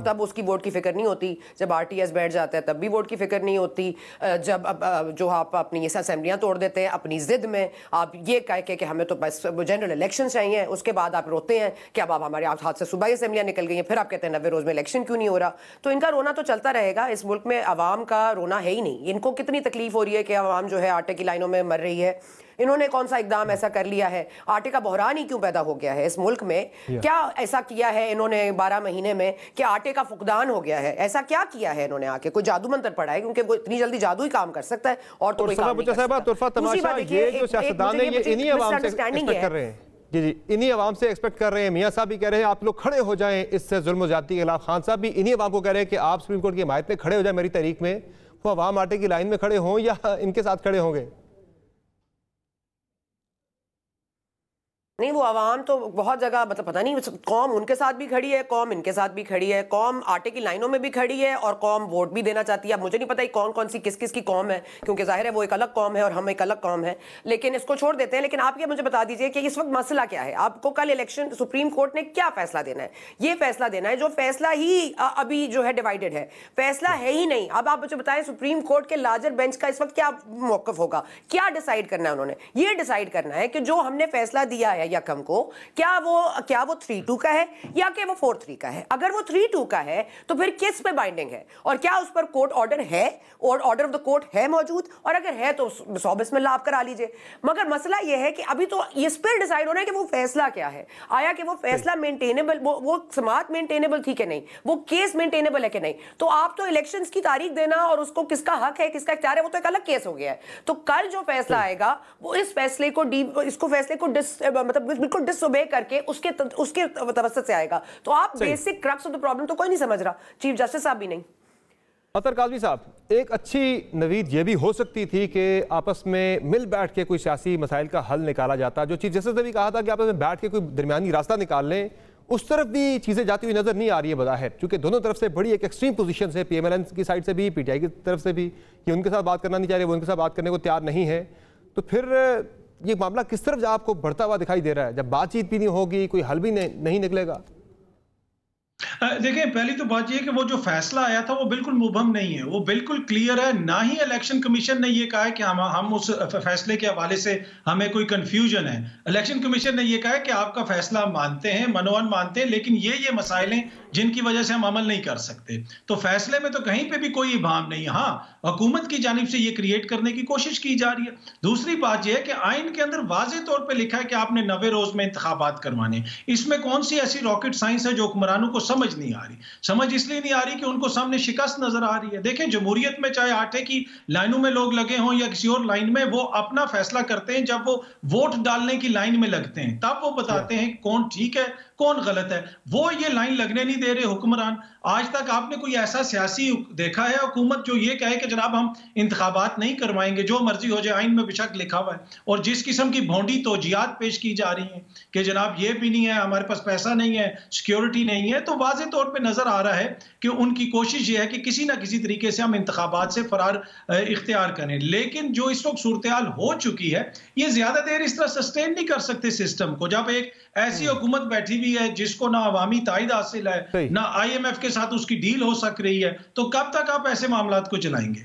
Speaker 7: तब उसकी वोट की फ़िक्र नहीं होती होती, जब RTS बैठ जाता है तब भी वोट की फिक्र नहीं होती, जब जो आप अपनी ये असेंबलियाँ तोड़ देते हैं अपनी जिद में, आप ये कह के कि हमें तो बस जनरल इलेक्शन चाहिए, उसके बाद आप रोते हैं कि अब हमारे हाथ से सुबह ही असेंबलियाँ निकल गई हैं, फिर आप कहते हैं 90 रोज़ में इलेक्शन क्यों नहीं हो रहा। तो इनका रोना तो चलता रहेगा, इस मुल्क में आवाम का रोना है ही नहीं। इनको कितनी तकलीफ हो रही है कि आवाम जो है आटे की लाइनों में मर रही है। इन्होंने कौन सा इकदाम ऐसा कर लिया है, आटे का बहरान ही क्यों पैदा हो गया है इस मुल्क में, क्या ऐसा किया है इन्होंने 12 महीने में कि आटे का फुकदान हो गया है, ऐसा क्या किया है इन्होंने आके, कोई जादू मंत्र पढ़ा है, क्योंकि वो इतनी जल्दी जादू ही काम कर सकता है और तो कोई काम नहीं कर सकता। दूसरी बात देखिए,
Speaker 1: इन्हीं आवाम से एक्सपेक्ट कर रहे हैं, जी इन्हीं आवाम से एक्सपेक्ट कर रहे हैं। मियां साहब भी कह रहे हैं आप लोग खड़े हो जाएं इससे जुल्म ज्यादती के खिलाफ। खान साहब भी इन्हीं आवाम को कह रहे हैं कि आप सुप्रीम कोर्ट की हिमायत में खड़े हो जाए मेरी तहरीक में। वो आवाम आटे की लाइन में खड़े हों या इनके साथ खड़े होंगे?
Speaker 7: नहीं, वो आवाम तो बहुत जगह मतलब पता नहीं, कौम उनके साथ भी खड़ी है, कौम इनके साथ भी खड़ी है, कौम आटे की लाइनों में भी खड़ी है और कौम वोट भी देना चाहती है। अब मुझे नहीं पता कौन कौन सी किस किस की कौम है, क्योंकि जाहिर है वो एक अलग कौम है और हम एक अलग कौम है, लेकिन इसको छोड़ देते हैं। लेकिन आप ये मुझे बता दीजिए कि इस वक्त मसला क्या है, आपको कल इलेक्शन सुप्रीम कोर्ट ने क्या फैसला देना है? ये फैसला देना है जो फैसला ही अभी जो है डिवाइडेड है, फैसला है ही नहीं। अब आप मुझे बताएं सुप्रीम कोर्ट के लार्जर बेंच का इस वक्त क्या मौकफ होगा, क्या डिसाइड करना है उन्होंने? ये डिसाइड करना है कि जो हमने फैसला दिया है यकम को, क्या वो 3-2 का है या कि वो 4-3 का है? अगर वो 3-2 का है तो फिर किस पे बाइंडिंग है और क्या उस पर कोर्ट ऑर्डर है और ऑर्डर ऑफ द कोर्ट है मौजूद? और अगर है तो 100 बिस्मिल्लाह आप करा लीजिए। मगर मसला ये है कि अभी तो इस पर डिसाइड होना है कि वो फैसला क्या है, आया कि वो फैसला मेंटेनेबल, वो समाअत मेंटेनेबल थी कि नहीं, वो केस मेंटेनेबल है कि नहीं। तो आप तो इलेक्शंस की तारीख देना और उसको किसका हक है किसका इख्तियार है वो तो एक अलग केस हो गया है। तो कल जो फैसला आएगा वो इस फैसले को मतलब बिल्कुल डिसओबे करके उसके तवज्जुह से आएगा। तो आप basic crux of the problem तो कोई नहीं समझ रहा, चीफ जस्टिस साहब भी नहीं।
Speaker 1: अतर काज़मी साहब, एक अच्छी नवीद ये भी हो सकती थी कि आपस में मिल बैठ के कोई सियासी मसाइल का हल निकाला जाता। जो चीफ जस्टिस ने भी कहा था कि आपस में बैठ के कोई दरमियानी रास्ता निकाल लें, उस तरफ भी चीज़ें जाती हुई नजर नहीं आ रही है बज़ाहिर, क्योंकि दोनों तरफ से बड़ी एक एक्सट्रीम पोजीशन है, PMLN की साइड से भी, PTI की तरफ से भी, कि उनके साथ बात करना नहीं चाह रहे, वो उनके साथ बात करने को तैयार नहीं है। तो फिर ये मामला किस तरफ आपको बढ़ता हुआ दिखाई दे रहा है? जब बातचीत भी नहीं होगी, कोई हल भी नहीं निकलेगा।
Speaker 8: देखिए, पहली तो बात यह है कि वो जो फैसला आया था वो बिल्कुल मुबहम नहीं है, वो बिल्कुल क्लियर है। ना ही इलेक्शन कमीशन ने ये कहा है कि हम उस फैसले के हवाले से हमें कोई कंफ्यूजन है। इलेक्शन कमीशन ने ये कहा है कि आपका फैसला मानते हैं, मनोवन मानते हैं, लेकिन ये मसाइल हैं जिनकी वजह से हम अमल नहीं कर सकते। तो फैसले में तो कहीं पे भी कोई इबाम नहीं है। हाँ, हुकूमत की जानिब से ये क्रिएट करने की कोशिश की जा रही है। दूसरी बात यह है कि आइन के अंदर वाज़ेह तौर पर लिखा है कि आपने 90 रोज में इंतखाबात करवाने। इसमें कौन सी ऐसी रॉकेट साइंस है जो हुक्मरानों को समझ नहीं आ रही? समझ इसलिए नहीं आ रही कि उनको सामने शिकस्त नजर आ रही है। देखें, जमहूरियत में चाहे आटे की लाइनों में लोग लगे हों या किसी और लाइन में, वो अपना फैसला करते हैं जब वो वोट डालने की लाइन में लगते हैं, तब वो बताते हैं कौन ठीक है कौन गलत है। वो ये लाइन लगने नहीं दे रहे हुक्मरान। आज तक आपने कोई ऐसा सियासी देखा है हुकूमत जो ये कहे कि जनाब हम इंतखाबात नहीं करवाएंगे, जो मर्जी हो जाए, आइन में बेशक लिखा हुआ है। और जिस किस्म की भोंडी तोजियात पेश की जा रही हैं कि जनाब ये भी नहीं है, हमारे पास पैसा नहीं है, सिक्योरिटी नहीं है, तो वाज़े तौर पे नजर आ रहा है कि उनकी कोशिश ये है कि किसी ना किसी तरीके से हम इंतखाबात से फरार इख्तियार करें। लेकिन जो इस वक्त सूरत हाल हो चुकी है, ये ज्यादा देर इस तरह सस्टेन नहीं कर सकते सिस्टम को। जब एक ऐसी हुकूमत बैठी हुई है जिसको ना अवामी ताईद हासिल है, ना IMF के साथ उसकी डील हो सक रही है, तो कब तक आप ऐसे मामलात को चलाएंगे?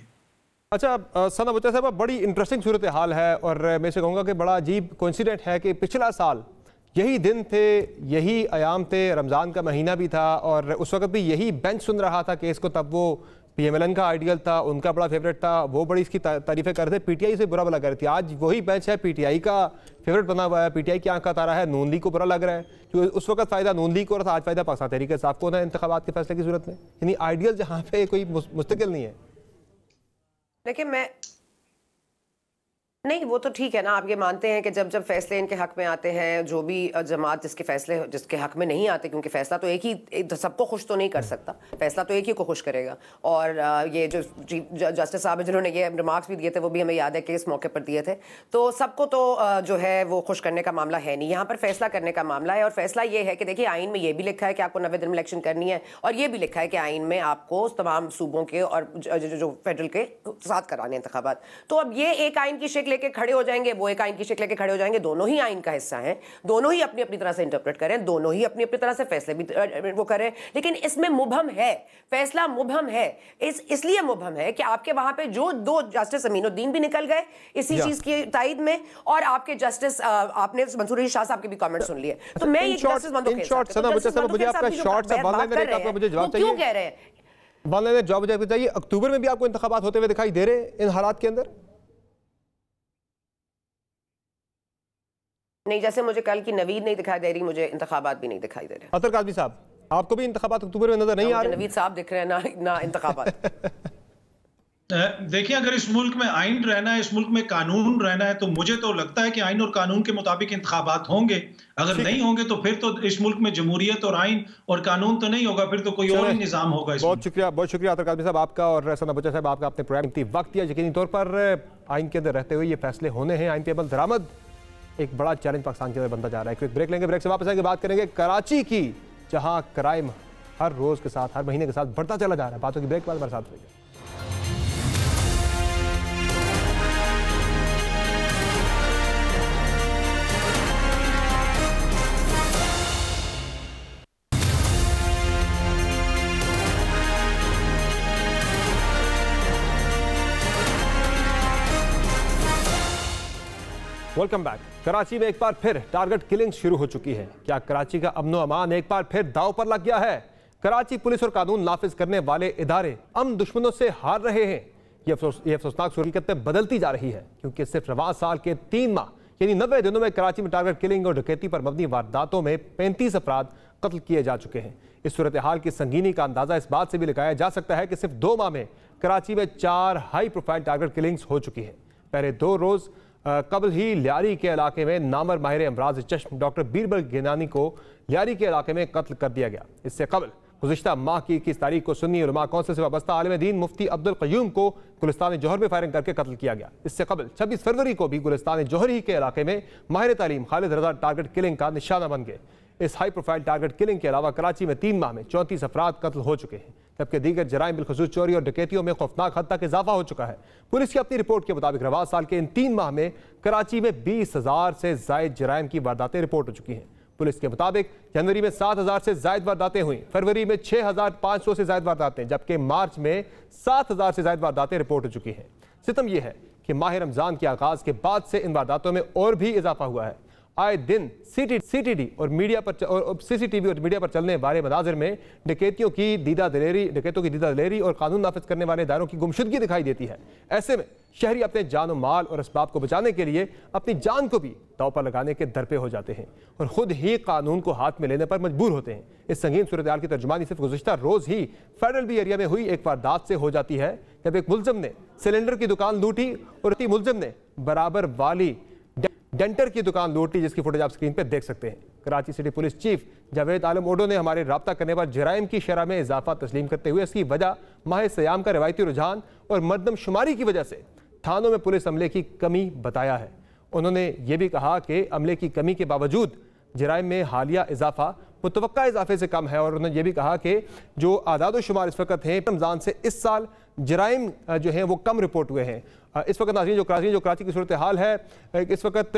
Speaker 1: अच्छा सना बच्चा साहब, बड़ी इंटरेस्टिंग सूरत हाल है और मैं से कहूँगा कि बड़ा अजीब कोइंसिडेंट है कि पिछला साल यही दिन थे, यही अयाम थे, रमज़ान का महीना भी था और उस वक्त भी यही बेंच सुन रहा था केस को। तब वो PMLN का आइडियल था, उनका बड़ा फेवरेट था, वो बड़ी इसकी तारीफ़ें कर रहे थे, PTI से बुरा भला कर रही थी। आज वही बेंच है, PTI का फेवरेट बना हुआ है, PTI की आंख का तारा है, नून लीग को बुरा लग रहा है। जो उस वक्त फ़ायदा नून लीग को रहा था, आज फ़ायदा पाकिस्तान तहरीक इंसाफ को ना इंतखाबात के फैसले की सूरत में। यानी आइडियल जहाँ पे कोई मुस्तकिल नहीं है।
Speaker 7: देखिए, नहीं, वो तो ठीक है ना, आप ये मानते हैं कि जब जब फैसले इनके हक में आते हैं, जो भी जमात जिसके हक में नहीं आते, क्योंकि फैसला तो एक ही सबको खुश तो नहीं कर सकता, फैसला तो एक ही को खुश करेगा। और ये जो जस्टिस साहब जिन्होंने ये रिमार्क्स भी दिए थे वो भी हमें याद है कि इस मौके पर दिए थे, तो सबको तो जो है वो खुश करने का मामला है नहीं, यहाँ पर फैसला करने का मामला है। और फैसला ये है कि देखिए, आइन में ये भी लिखा है कि आपको 90 दिन में इलेक्शन करनी है और ये भी लिखा है कि आइन में आपको तमाम सूबों के और जो फेडरल के साथ कराने इंतखाबात। तो अब ये एक आइन की शक्ल लेके खड़े हो जाएंगे, वो एक आइन की शक्ल लेके खड़े हो जाएंगे। दोनों ही आइन का हिस्सा हैं, दोनों ही अपनी अपनी तरह से इंटरप्रेट करें, दोनों ही अपनी अपनी तरह से फैसले भी वो करें, लेकिन इसमें मुबहम है, फैसला मुबहम है। इसलिए मुबहम है कि आपके वहां पे जो 2 जस्टिस अमीनुद्दीन भी निकल गए इसी चीज की तायद में, और आपके जस्टिस आपने मंसूर अली शाह साहब के भी कमेंट सुन लिए। तो मैं ये जस्टिस
Speaker 1: मुझे आपका शॉर्ट सा मुझे जवाब चाहिए,
Speaker 7: क्यों कह रहे हैं
Speaker 1: जवाब चाहिए, अक्टूबर में भी आपको इंतखाबात होते हुए दिखाई दे रहे इन हालात के अंदर?
Speaker 7: नहीं, जैसे मुझे कल की नवीद नहीं दिखाई दे रही, मुझे इंतखाबात भी नहीं दिखाई दे रहे।
Speaker 1: अतर काज़मी साहब, आपको भी इंतखाबात अक्टूबर में नजर नहीं आ रहे?
Speaker 7: नवीद साहब दिख रहे हैं ना इंतखाबात।
Speaker 8: देखिए, अगर इस मुल्क में आइन रहना है, इस मुल्क में कानून रहना है, तो मुझे तो लगता है कि आइन और कानून के मुताबिक इंतखाबात होंगे। अगर नहीं होंगे तो फिर तो इस मुल्क में जमहूरियत और आइन और कानून तो नहीं होगा, फिर तो कोई और ही निजाम होगा।
Speaker 1: बहुत शुक्रिया अतर काज़मी साहब आपका और सना बच्चा साहब आपका, आपने प्रोग्राम वक्त दिया। यकीनी तौर पर आइन के अंदर रहते हुए ये फैसले होने हैं, आइन पे अमल दरामद एक बड़ा चैलेंज पाकिस्तान के अंदर बनता जा रहा है। क्विक ब्रेक लेंगे, ब्रेक से वापस आएंगे, बात करेंगे कराची की, जहां क्राइम हर रोज के साथ, हर महीने के साथ बढ़ता चला जा रहा है। बातों की ब्रेक के बाद हमारे साथ रहिए। Welcome back. कराची में एक बार फिर टारगेट किलिंग शुरू हो चुकी है। क्या कराची का अमनो अमान एक बार फिर दांव पर लग गया है? कराची पुलिस और कानून नाफिज करने वाले इदारे अमन दुश्मनों से हार रहे हैं। ये अफसोसनाक सूरत में बदलती जा रही है, क्योंकि सिर्फ रवां साल के 3 माह यानी 90 दिनों में कराची में टारगेट किलिंग और डकैती पर मबनी वारदातों में 35 अफराद कत्ल किए जा चुके हैं। इस सूरत हाल की संगीनी का अंदाजा इस बात से भी लगाया जा सकता है कि सिर्फ 2 माह में कराची में 4 हाई प्रोफाइल टारगेट किलिंग्स हो चुकी है। पहले 2 रोज कबल ही लियारी के इलाके में नामर माहिर अमराज चश्म डॉक्टर बीरबल गिनानी को लियारी के इलाके में कत्ल कर दिया गया। इससे कबल गुज़िश्ता माह की 21 तारीख को सुन्नी उलमा कौंसिल से वाबस्ता आलिम दीन मुफ्ती अब्दुल क़य्यूम को गुलिस्तान जौहर में फायरिंग करके कत्ल किया गया। इससे कबल 26 फरवरी को भी गुलिस्तान जौहर ही के इलाके में माहिर तालीम खालिद रजा टारगेट किलिंग का निशाना बन गए। इस हाई प्रोफाइल टारगेट किलिंग के अलावा कराची में 3 माह में 34 अफराद कत्ल हो चुके हैं, जबकि दीगर जराइम बिलखुसूस चोरी और डकैतियों में खौफनाक हद तक इजाफा हो चुका है। पुलिस की अपनी रिपोर्ट के मुताबिक रवां साल के इन 3 माह में कराची में 20,000 से जायद जराइम की वारदातें रिपोर्ट हो चुकी हैं। पुलिस के मुताबिक जनवरी में 7,000 से जायद वारदातें हुई, फरवरी में 6,500 से जायद वारदातें, जबकि मार्च में 7,000 से जायद वारदातें रिपोर्ट हो चुकी हैं। सितम यह है कि माह रमजान के आगाज के बाद से इन वारदातों में और भी इजाफा हुआ है। आए दिन सीटीडी और मीडिया पर और सीसीटीवी और मीडिया पर चलने वाले मनाजिर में डकैतों की दीदा दिलेरी और कानून नाफिज करने वाले इदारों की गुमशुदगी दिखाई देती है। ऐसे में शहरी अपने जान और माल और असबाब को बचाने के लिए अपनी जान को भी दांव पर लगाने के दर पे हो जाते हैं और खुद ही कानून को हाथ में लेने पर मजबूर होते हैं। इस संगीन सूरत हाल की तर्जुमानी सिर्फ गुज़िश्ता रोज ही फेडरल बी एरिया में हुई एक वारदात से हो जाती है, जब एक मुलजिम ने सिलेंडर की दुकान लूटी और मुलजिम ने बराबर वाली डेंटर की दुकान लूटी, जिसकी फुटेज आप स्क्रीन पर देख सकते हैं। Karachi city police chief Javed Alam ओडो ने हमारे राब्ता करने पर जराइम की शरह में इजाफा तस्लीम करते हुए इसकी वजह माह सयाम का रिवायती रुझान और मरदमशुमारी की वजह से थानों में पुलिस अमले की कमी बताया है। उन्होंने ये भी कहा कि अमले की कमी के बावजूद जराइम में हालिया इजाफा मुतवक्का इजाफे से कम है, और उन्होंने ये भी कहा कि जो आदाद शुमार इस वक्त हैं रमज़ान से इस साल जराइम जो हैं वो कम रिपोर्ट हुए हैं। इस वक्त नाज़रीन जो कराची की सूरत हाल है, इस वक्त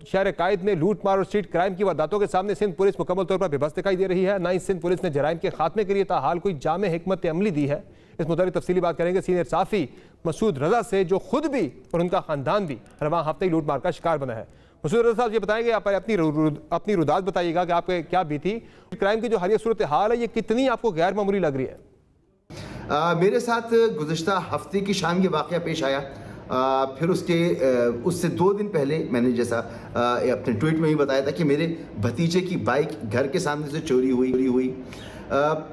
Speaker 1: शहर कायद में लूट मार और स्ट्रीट क्राइम की वारदातों के सामने सिंध पुलिस मुकम्मल तौर पर बेबस दिखाई दे रही है। ना ही सिंध पुलिस ने जराइम के खात्मे के लिए ताहाल कोई जामे हिकमत अमली दी है। इस मुताबिक तफसीली बात करेंगे सीनियर साफ़ी मसूद रजा से, जो खुद भी और उनका ख़ानदान भी रवां हफ्ते ही लूट मार का शिकार बना है। मसूद रजा साहब ये बताएंगे, आप अपनी रुदात बताइएगा कि आपके क्या बीती, क्राइम की जो हालिया सूरत हाल है ये कितनी आपको गैर मामूली लग रही है?
Speaker 9: मेरे साथ गुज़िश्ता हफ्ते की शाम ये वाक़या पेश आया। फिर उससे 2 दिन पहले मैंने जैसा अपने ट्वीट में ही बताया था कि मेरे भतीजे की बाइक घर के सामने से चोरी हुई।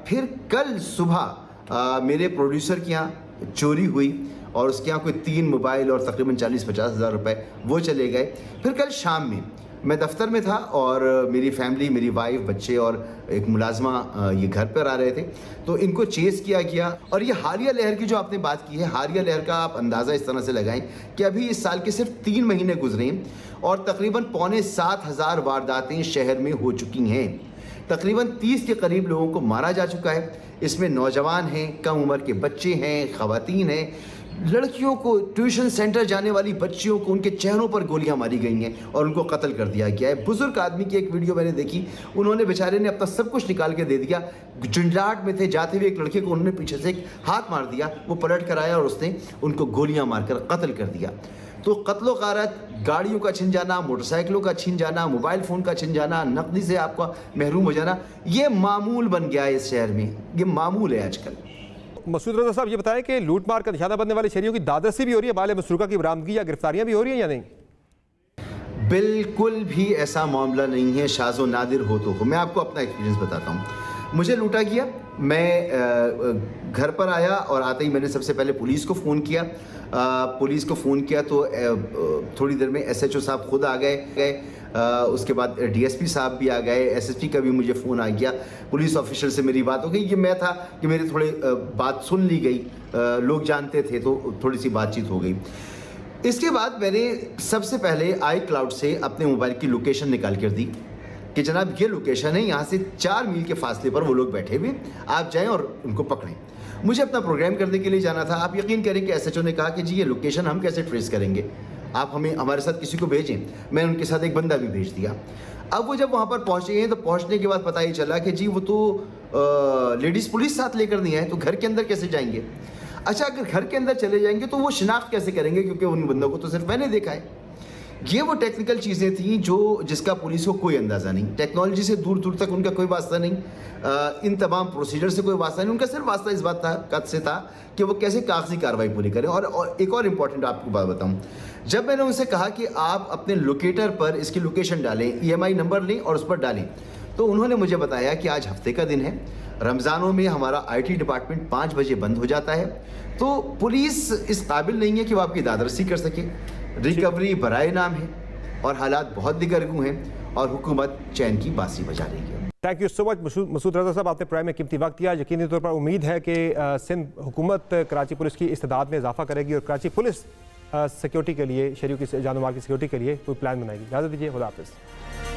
Speaker 9: फिर कल सुबह मेरे प्रोड्यूसर के यहाँ चोरी हुई और उसके यहाँ कोई 3 मोबाइल और तकरीबन 40-50 हज़ार रुपये वो चले गए। फिर कल शाम में मैं दफ्तर में था और मेरी फैमिली, मेरी वाइफ, बच्चे और एक मुलाजमा ये घर पर आ रहे थे, तो इनको चेस किया गया। और ये हालिया लहर की जो आपने बात की है, हालिया लहर का आप अंदाज़ा इस तरह से लगाएं कि अभी इस साल के सिर्फ 3 महीने गुजरे और तकरीबन 6,700 वारदातें शहर में हो चुकी हैं। तकरीबन 30 के करीब लोगों को मारा जा चुका है। इसमें नौजवान हैं, कम उम्र के बच्चे हैं, ख़वातीन हैं, लड़कियों को, ट्यूशन सेंटर जाने वाली बच्चियों को उनके चेहरों पर गोलियां मारी गई हैं और उनको कत्ल कर दिया गया है। बुजुर्ग आदमी की एक वीडियो मैंने देखी, उन्होंने बेचारे ने अपना सब कुछ निकाल के दे दिया। झंझाट में थे, जाते हुए एक लड़के को उन्होंने पीछे से एक हाथ मार दिया, वो पलट कर आया और उसने उनको गोलियां मारकर कत्ल कर दिया। तो कत्लो गारत, गाड़ियों का छिन जाना, मोटरसाइकिलों का छिन जाना, मोबाइल फ़ोन का छिन जाना, नकदी से आपका महरूम हो जाना, ये मामूल बन गया है इस शहर में, ये मामूल है आजकल।
Speaker 1: मसूद रज़ा साहब, ये बताएं कि लूटमार का निशाना बनने वाले शहरियों की दादरसी भी हो रही है, बाल मसरूका की बरामदगी या गिरफ्तारियां भी हो रही हैं या नहीं?
Speaker 9: बिल्कुल भी ऐसा मामला नहीं है, शाज़ो नादिर हो तो हो। मैं आपको अपना एक्सपीरियंस बताता हूँ। मुझे लूटा गया, मैं घर पर आया और आते ही मैंने सबसे पहले पुलिस को फ़ोन किया। पुलिस को फ़ोन किया तो थोड़ी देर में SHO साहब खुद आ गए। उसके बाद DSP साहब भी आ गए, SSP का भी मुझे फ़ोन आ गया, पुलिस ऑफिसर से मेरी बात हो गई। ये मैं था कि मेरे थोड़े बात सुन ली गई, लोग जानते थे तो थोड़ी सी बातचीत हो गई। इसके बाद मैंने सबसे पहले iCloud से अपने मोबाइल की लोकेशन निकाल कर दी कि जनाब ये लोकेशन है, यहाँ से 4 मील के फासले पर वो लोग बैठे हुए, आप जाएँ और उनको पकड़ें। मुझे अपना प्रोग्राम करने के लिए जाना था। आप यकीन करें कि SHO ने कहा कि जी ये लोकेशन हम कैसे ट्रेस करेंगे, आप हमें हमारे साथ किसी को भेजें। मैंने उनके साथ एक बंदा भी भेज दिया। अब वो जब वहाँ पर पहुँचे हैं तो पहुँचने के बाद पता ही चला कि जी वो तो लेडीज़ पुलिस साथ लेकर नहीं आए, तो घर के अंदर कैसे जाएंगे। अच्छा, अगर घर के अंदर चले जाएंगे तो वो शिनाख्त कैसे करेंगे, क्योंकि उन बंदों को तो सिर्फ मैंने देखा है। ये वो टेक्निकल चीज़ें थी जिसका पुलिस को कोई अंदाज़ा नहीं, टेक्नोलॉजी से दूर दूर तक उनका कोई वास्ता नहीं, इन तमाम प्रोसीजर से कोई वास्ता नहीं। उनका सिर्फ वास्ता इस बात से था कि वो कैसे कागजी कार्रवाई पूरी करें। और एक और इम्पॉर्टेंट आपको बात बताऊं, जब मैंने उनसे कहा कि आप अपने लोकेटर पर इसकी लोकेशन डालें, EMI नंबर लें और उस पर डालें, तो उन्होंने मुझे बताया कि आज हफ्ते का दिन है, रमज़ानों में हमारा IT डिपार्टमेंट 5 बजे बंद हो जाता है, तो पुलिस इस काबिल नहीं है कि वो आपकी दादरसी कर सके। रिकवरी बराए नाम है और हालात बहुत दिगरगू हैं और हुकूमत चैन की बांसी बजा रही है।
Speaker 1: Thank you so much Masood Raza साहब, आपने प्राइम में कीमती वक्त दिया। यकीनी तौर पर उम्मीद है कि सिंध हुकूमत कराची पुलिस की इस्तेदाद में इजाफा करेगी और कराची पुलिस सिक्योरिटी के लिए, शहरियों की जान माल की सिक्योरिटी के लिए कोई प्लान बनाएगी। इजाज़त दीजिए, खुदा हाफ़िज़।